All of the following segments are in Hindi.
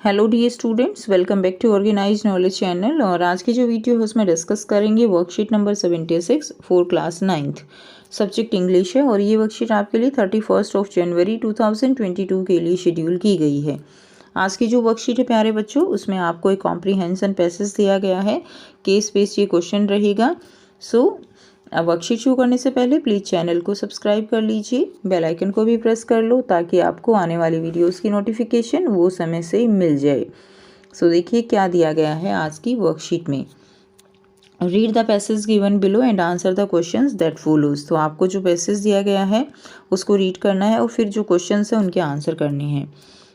Hello dear students, welcome back to organize knowledge channel. और आज की जो वीडियो है उसमें डिस्कस करेंगे worksheet number 76 for class 9th, subject English है। और ये वर्कशीट आपके लिए 31 जनवरी 2022 के लिए शेड्यूल की गई है। आज की जो वर्कशीट है प्यारे बच्चों, उसमें आपको एक कॉम्प्रीहेंशन पैसेज दिया गया है, केस बेस्ड ये क्वेश्चन रहेगा। वर्कशीट शुरू करने से पहले प्लीज़ चैनल को सब्सक्राइब कर लीजिए, बेल आइकन को भी प्रेस कर लो ताकि आपको आने वाली वीडियोस की नोटिफिकेशन वो समय से मिल जाए। देखिए क्या दिया गया है आज की वर्कशीट में। Read the passage given below and answer the questions that follows. तो आपको जो पैसेज दिया गया है उसको रीड करना है और फिर जो क्वेश्चंस हैं उनके आंसर करने हैं।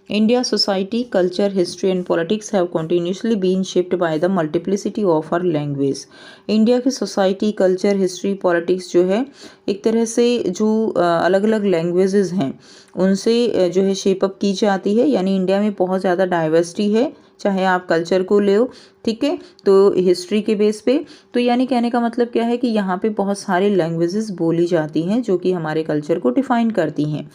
India society, culture, history and politics have continuously been shaped by the multiplicity of our language. India की सोसाइटी, कल्चर, हिस्ट्री, पॉलिटिक्स जो है एक तरह से जो अलग अलग लैंग्वेजेस हैं उनसे जो है शेप अप की जाती है। यानी इंडिया में बहुत ज़्यादा डाइवर्सिटी है, चाहे आप कल्चर को ले, ठीक है, तो हिस्ट्री के बेस पे। तो यानी कहने का मतलब क्या है कि यहाँ पे बहुत सारी लैंग्वेजेस बोली जाती हैं जो कि हमारे कल्चर को डिफाइन करती हैं।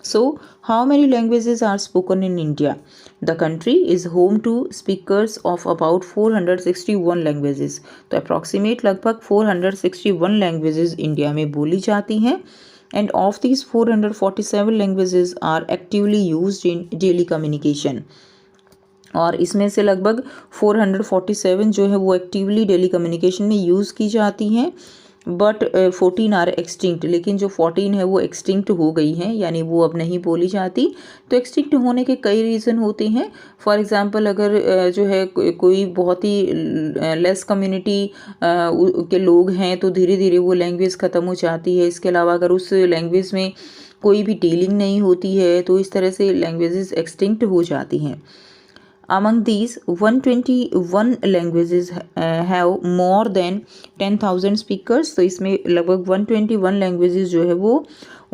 So, how many languages are spoken in India? The country is home to speakers of about 461 languages. तो approximate लगभग 461 languages इंडिया में बोली जाती हैं। And of these 447 languages are actively used in daily communication. और इसमें से लगभग 447 जो है वो एक्टिवली डेली कम्युनिकेशन में यूज़ की जाती हैं। बट 14 आर एक्सटिंक्ट, लेकिन जो 14 है वो एक्सटिंक्ट हो गई हैं, यानी वो अब नहीं बोली जाती। तो एक्सटिंक्ट होने के कई रीज़न होते हैं। फॉर एग्जांपल अगर जो है कोई बहुत ही लेस कम्युनिटी के लोग हैं तो धीरे धीरे वो लैंग्वेज ख़त्म हो जाती है। इसके अलावा अगर उस लैंग्वेज में कोई भी डीलिंग नहीं होती है तो इस तरह से लैंग्वेजेस एक्सटिंक्ट हो जाती हैं। Among these, 121 languages have more than 10,000 speakers. तो इसमें लगभग 121 languages जो है वो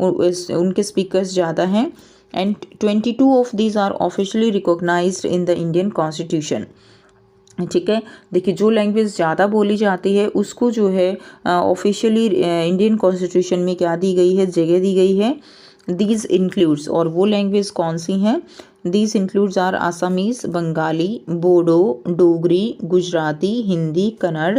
उनके speakers ज़्यादा हैं। And 22 of these are officially recognized in the Indian Constitution. ठीक है, देखिए जो लैंग्वेज ज़्यादा बोली जाती है उसको जो है ऑफिशियली इंडियन कॉन्स्टिट्यूशन में क्या दी गई है, जगह दी गई है। दीज इंक्लूड्स, और वो लैंग्वेज कौन सी हैं? These includes are Assamese, Bengali, Bodo, Dogri, Gujarati, Hindi, Kannada,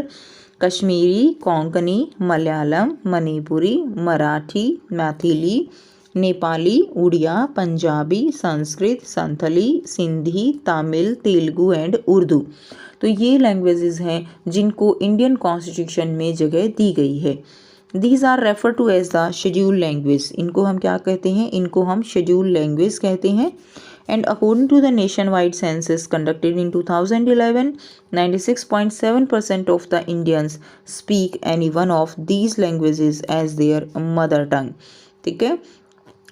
Kashmiri, Konkani, Malayalam, Manipuri, Marathi, Maithili, Nepali, Oriya, Punjabi, Sanskrit, Santhali, Sindhi, Tamil, Telugu and Urdu. तो ये लैंग्वेजेस हैं जिनको इंडियन कॉन्स्टिट्यूशन में जगह दी गई है। These are referred to as the scheduled language. इनको हम क्या कहते हैं? इनको हम scheduled language कहते हैं। And according to the nationwide census conducted in 2011, 96.7% of the Indians speak any one of these languages as their mother tongue. ठीक है,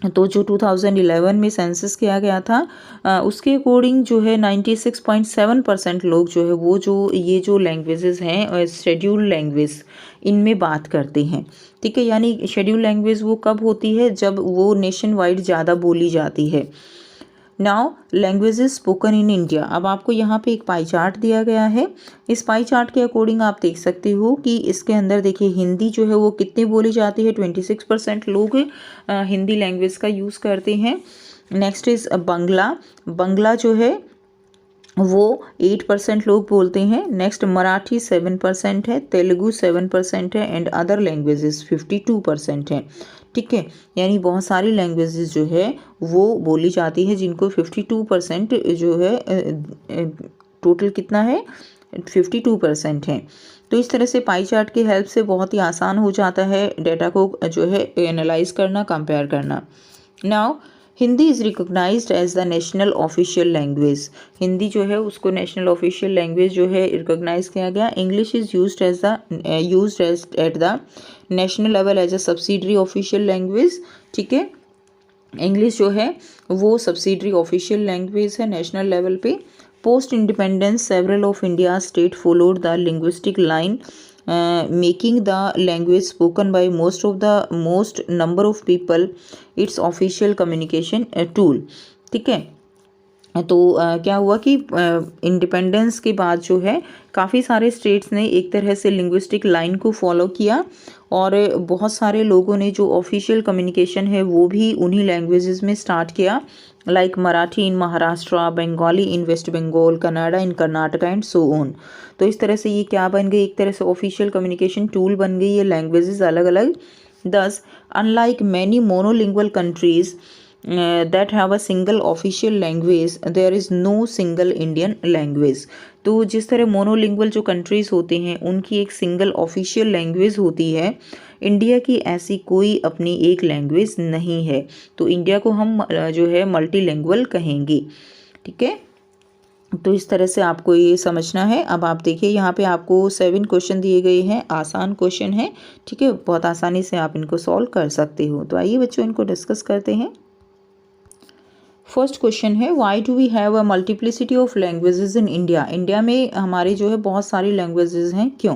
तो जो 2011 में सेंसस किया गया था उसके अकॉर्डिंग जो है 96.7% लोग जो है वो जो ये जो लैंग्वेजेस हैं शेड्यूल्ड लैंग्वेज इनमें बात करते हैं। ठीक है, यानी शेड्यूल्ड लैंग्वेज वो कब होती है? जब वो नेशन वाइड ज़्यादा बोली जाती है। Now languages spoken in India. अब आपको यहाँ पे एक पाई चार्ट दिया गया है। इस पाई चार्ट के अकॉर्डिंग आप देख सकते हो कि इसके अंदर देखिए हिंदी जो है वो कितनी बोली जाती है। 26% लोग हिंदी लैंग्वेज का यूज़ करते हैं। नेक्स्ट इज़ बंगला। बंगला जो है वो 8% लोग बोलते हैं। नेक्स्ट मराठी 7% है, तेलुगु 7% है एंड अदर लैंग्वेजेस 52% हैं। ठीक है, यानी बहुत सारी लैंग्वेजेस जो है वो बोली जाती है जिनको 52% जो है टोटल कितना है 52% है। तो इस तरह से पाई चार्ट की हेल्प से बहुत ही आसान हो जाता है डेटा को जो है एनालाइज करना, कंपेयर करना। Now Hindi is recognised as the national official language. Hindi जो है उसको नेशनल ऑफिशियल लैंग्वेज जो है रिकोगनाइज किया गया। English is used as at the national level as a subsidiary official language. ठीक है, इंग्लिश जो है वो सब्सिडरी ऑफिशियल लैंग्वेज है नेशनल लेवल पे। Post independence several of India state followed the linguistic line making the language spoken by most number of people its official communication tool. ठीक है, तो क्या हुआ कि इंडिपेंडेंस के बाद जो है काफ़ी सारे स्टेट्स ने एक तरह से लिंग्विस्टिक लाइन को फॉलो किया और बहुत सारे लोगों ने जो ऑफिशियल कम्युनिकेशन है वो भी उन्हीं लैंग्वेजेस में स्टार्ट किया like Marathi in Maharashtra, Bengali in West Bengal, Kannada in Karnataka and so on. तो इस तरह से ये क्या बन गई, एक तरह से ऑफिशियल कम्युनिकेशन टूल बन गई ये लैंग्वेजेस अलग अलग. Thus, unlike many monolingual countries that have a single official language, there is no single Indian language. तो जिस तरह मोनोलिंगुअल जो कंट्रीज़ होते हैं उनकी एक सिंगल ऑफिशियल लैंग्वेज होती है, इंडिया की ऐसी कोई अपनी एक लैंग्वेज नहीं है. तो इंडिया को हम जो है मल्टीलिंगुअल कहेंगे. ठीक है, तो इस तरह से आपको ये समझना है. अब आप देखिए यहाँ पे आपको 7 क्वेश्चन दिए गए हैं, आसान क्वेश्चन है. ठीक है, बहुत आसानी से आप इनको सॉल्व कर सकते हो. तो आइए बच्चों इनको डिस्कस करते हैं. फर्स्ट क्वेश्चन है, why do we have a multiplicity of languages in India. India में हमारे जो है बहुत सारी लैंग्वेजेस हैं, क्यों?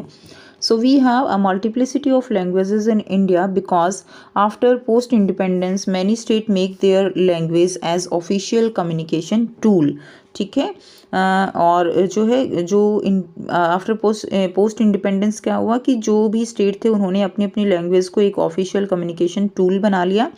So we have a multiplicity of languages in India because after post independence many states make their language as official communication tool. ठीक है, और जो है जो आफ्टर पोस्ट इंडिपेंडेंस क्या हुआ कि जो भी स्टेट थे उन्होंने अपनी अपनी लैंग्वेज को एक ऑफिशियल कम्युनिकेशन टूल बना लिया,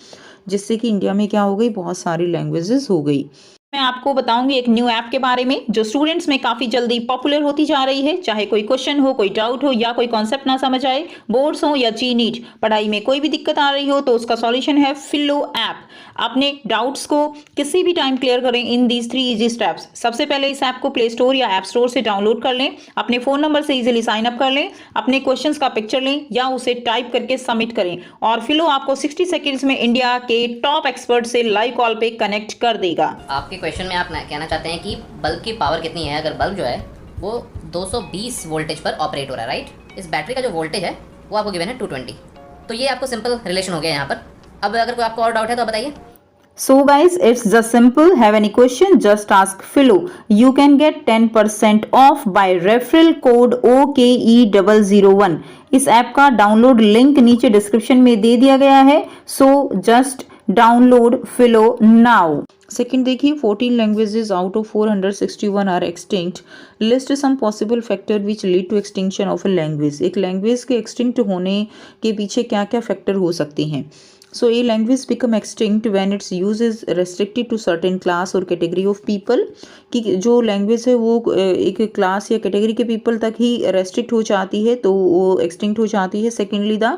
जिससे कि इंडिया में क्या हो गई, बहुत सारी लैंग्वेजेस हो गई. मैं आपको बताऊंगी एक न्यू ऐप के बारे में जो स्टूडेंट्स में काफ़ी जल्दी पॉपुलर होती जा रही है. चाहे कोई क्वेश्चन हो, कोई डाउट हो या कोई कॉन्सेप्ट ना समझ आए, बोर्ड्स हो या जी नीट, पढ़ाई में कोई भी दिक्कत आ रही हो तो उसका सॉल्यूशन है फिलो ऐप. अपने डाउट्स को किसी भी टाइम क्लियर करें इन दीज 3 इजी स्टेप्स. सबसे पहले इस ऐप को प्ले स्टोर या ऐप स्टोर से डाउनलोड कर लें, अपने फ़ोन नंबर से इजीली साइन अप कर लें, अपने क्वेश्चंस का पिक्चर लें या उसे टाइप करके सबमिट करें और फिलो आपको 60 सेकेंड्स में इंडिया के टॉप एक्सपर्ट से लाइव कॉल पे कनेक्ट कर देगा. आपके क्वेश्चन में आप कहना चाहते हैं कि बल्ब की पावर कितनी है. अगर बल्ब जो है वो 220 वोल्टेज पर ऑपरेट हो रहा है, राइट. इस बैटरी का जो वोल्टेज है वो आपको गिवन है 220. तो ये आपको सिंपल रिलेशन हो गया यहाँ पर. अब अगर कोई आपको और डाउट है तो बताइए. So guys, it's just simple. Have any question? Just ask Philo. You can get 10% off by referral code OKE001. इस ऐप का डाउनलोड लिंक नीचे डिस्क्रिप्शन में दे दिया गया है. So just download Philo now. Second देखिए, 14 languages out of 461 are extinct. List some possible factor which lead to extinction of a language. एक लैंग्वेज के एक्सटिंक्ट होने के पीछे क्या क्या फैक्टर हो सकते हैं. So a language become extinct when its use is restricted to certain class or category of people. कि जो लैंग्वेज है वो एक क्लास या कैटेगरी के पीपल तक ही रेस्ट्रिक्ट हो जाती है तो वो एक्सटिंक्ट हो जाती है. Secondly the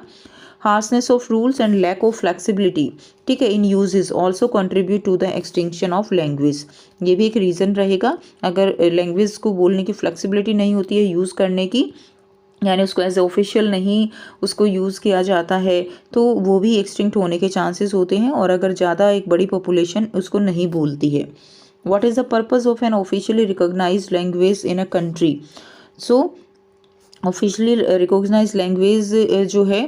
harshness of rules and lack of flexibility, ठीक है, in uses also contribute to the extinction of language. ये भी एक रीज़न रहेगा. अगर लैंग्वेज को बोलने की फ्लेक्सिबिलिटी नहीं होती है यूज़ करने की, यानी उसको एज ए ऑफिशियल नहीं उसको यूज़ किया जाता है, तो वो भी एक्सटिंक्ट होने के चांसेस होते हैं. और अगर ज़्यादा एक बड़ी पॉपुलेशन उसको नहीं बोलती है. What is the purpose of an officially recognized language in a country. So officially recognize language जो है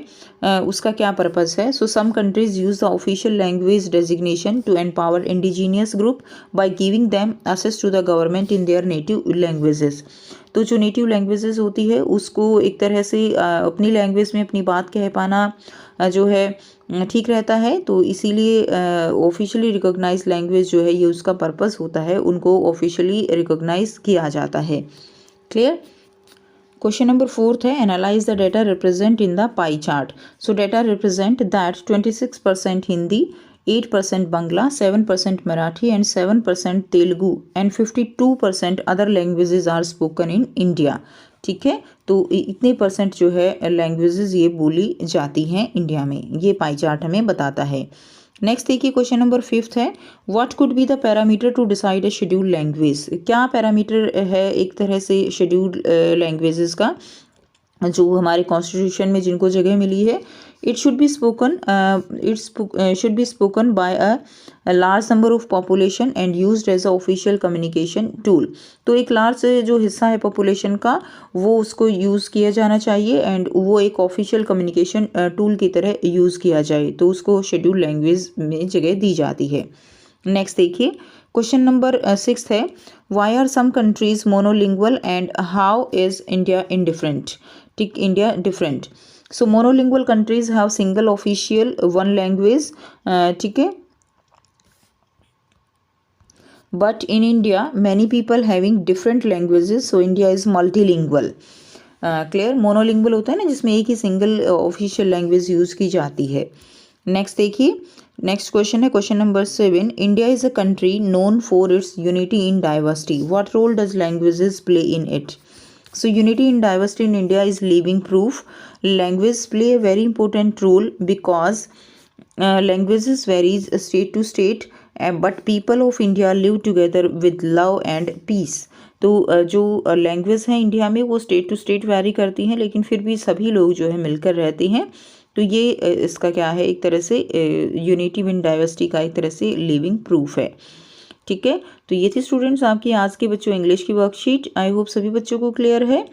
उसका क्या पर्पस है. So some countries use the official language designation to empower indigenous group by giving them access to the government in their native languages. तो जो नेटिव लैंग्वेजेस होती है उसको एक तरह से अपनी लैंग्वेज में अपनी बात कह पाना जो है ठीक रहता है. तो इसीलिए ऑफिशियली रिकॉग्नाइज लैंग्वेज जो है ये उसका पर्पस होता है, उनको ऑफिशियली रिकॉग्नाइज किया जाता है. क्लियर. Question number 4 है, analyze the data represent in the pie chart. So data represent that 26% Hindi, 8% Bangla, 7% Marathi and 7% Telugu and 52% other languages are spoken in India. ठीक है, तो इतने परसेंट जो है लैंग्वेजेस ये बोली जाती हैं इंडिया में, ये पाई चार्ट हमें बताता है. नेक्स्ट देखिए, क्वेश्चन नंबर 5 है, what could be the parameter to decide a scheduled language. क्या पैरामीटर है एक तरह से शेड्यूल्ड लैंग्वेजेस का, जो हमारे कॉन्स्टिट्यूशन में जिनको जगह मिली है. It should be spoken by a large number of population and used as a official communication tool. तो एक लार्ज जो हिस्सा है पॉपुलेशन का वो उसको यूज़ किया जाना चाहिए एंड वो एक ऑफिशियल कम्युनिकेशन टूल की तरह यूज़ किया जाए, तो उसको शेड्यूल लैंग्वेज में जगह दी जाती है. नेक्स्ट देखिए, क्वेश्चन नंबर 6 है, why are some countries monolingual and how is India indifferent. ठीक, India different. So monolingual countries have single official one language, ठीक है, but in India many people having different languages, so India is multilingual. Clear. Monolingual होता है ना जिसमें एक ही सिंगल ऑफिशियल लैंग्वेज यूज़ की जाती है. नेक्स्ट देखिए, नेक्स्ट क्वेश्चन है question number 7. India is a country known for its unity in diversity. What role does languages play in it? So unity in diversity in India is living proof. Language play a very important role because languages varies state to state, but people of India live together with love and peace. तो जो लैंग्वेज है इंडिया में वो स्टेट टू स्टेट वैरी करती हैं, लेकिन फिर भी सभी लोग जो है मिलकर रहते हैं. तो ये इसका क्या है, एक तरह से यूनिटी इन डाइवर्सिटी का एक तरह से लिविंग प्रूफ है. ठीक है, तो ये थी स्टूडेंट्स आपकी आज के बच्चों इंग्लिश की वर्कशीट. आई होप सभी बच्चों को क्लियर है.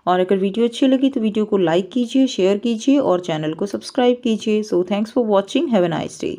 और अगर वीडियो अच्छी लगी तो वीडियो को लाइक कीजिए, शेयर कीजिए और चैनल को सब्सक्राइब कीजिए. So thanks for watching. Have a nice day.